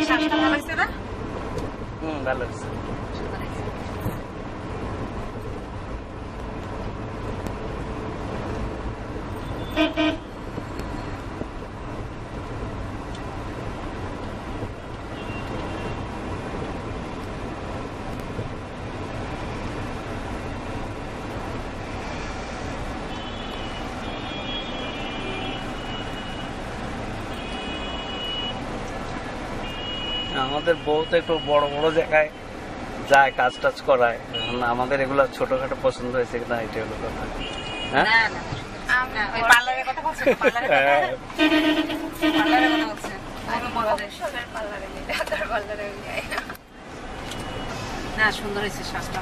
শ্বাসটা ভালো হয়েছে না? ভালো হয়েছে। আমাদের বউ তো একটু বড় বড় জায়গায় যায়, কাজ টাজ করায়। এখন আমাদের এগুলো ছোটখাটো পছন্দ হয়েছে কিনা এটা হলো কথা। হ্যাঁ, না না না, ওই পার্লারের কথা বলছেন, পার্লারের কথা বলছেন। না সুন্দর হয়েছে শ্বাসটা।